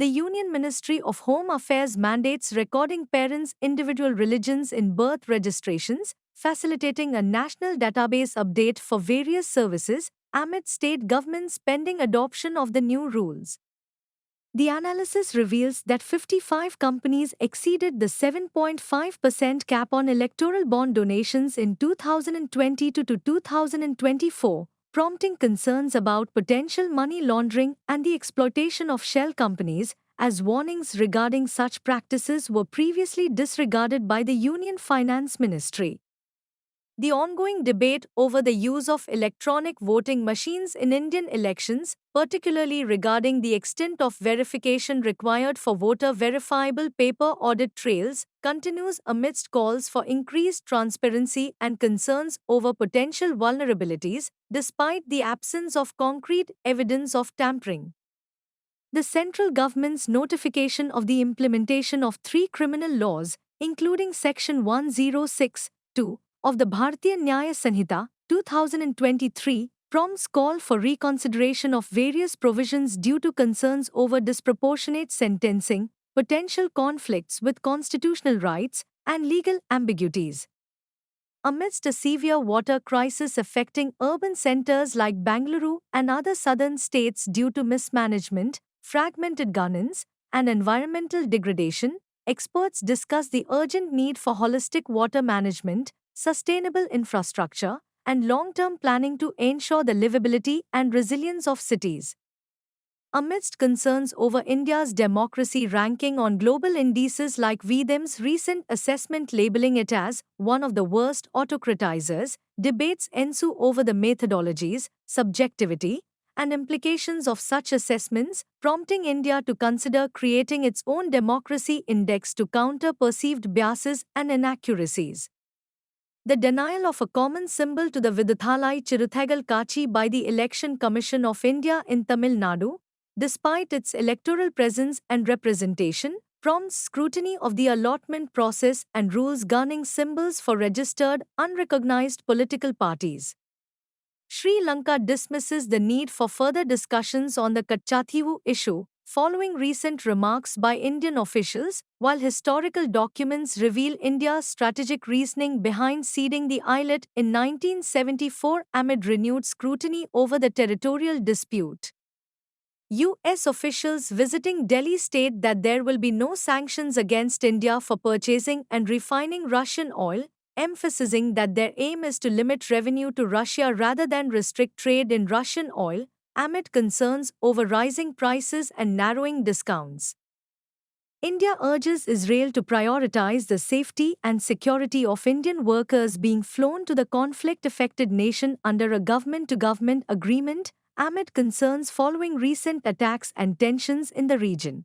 the Union Ministry of Home Affairs mandates recording parents' individual religions in birth registrations, facilitating a national database update for various services amid state governments pending adoption of the new rules. The analysis reveals that 55 companies exceeded the 7.5% cap on electoral bond donations in 2020 to 2024, prompting concerns about potential money laundering and the exploitation of shell companies, as warnings regarding such practices were previously disregarded by the Union Finance Ministry. The ongoing debate over the use of electronic voting machines in Indian elections, particularly regarding the extent of verification required for voter verifiable paper audit trails, continues amidst calls for increased transparency and concerns over potential vulnerabilities, despite the absence of concrete evidence of tampering. The central government's notification of the implementation of three criminal laws, including Section 1062 of the Bharatiya Nyaya Sanhita, 2023, prompts call for reconsideration of various provisions due to concerns over disproportionate sentencing, potential conflicts with constitutional rights, and legal ambiguities. Amidst a severe water crisis affecting urban centers like Bangalore and other southern states due to mismanagement, fragmented governance, and environmental degradation, experts discuss the urgent need for holistic water management, sustainable infrastructure, and long-term planning to ensure the livability and resilience of cities. Amidst concerns over India's democracy ranking on global indices like VDEM's recent assessment labeling it as one of the worst autocratizers, debates ensue over the methodologies, subjectivity, and implications of such assessments, prompting India to consider creating its own democracy index to counter perceived biases and inaccuracies. The denial of a common symbol to the Viduthalai Chiruthagal Kachi by the Election Commission of India in Tamil Nadu, despite its electoral presence and representation, prompts scrutiny of the allotment process and rules governing symbols for registered, unrecognized political parties. Sri Lanka dismisses the need for further discussions on the Katchathivu issue, following recent remarks by Indian officials, while historical documents reveal India's strategic reasoning behind ceding the islet in 1974 amid renewed scrutiny over the territorial dispute. U.S. officials visiting Delhi state that there will be no sanctions against India for purchasing and refining Russian oil, emphasizing that their aim is to limit revenue to Russia rather than restrict trade in Russian oil, amid concerns over rising prices and narrowing discounts. India urges Israel to prioritize the safety and security of Indian workers being flown to the conflict-affected nation under a government-to-government agreement, amid concerns following recent attacks and tensions in the region.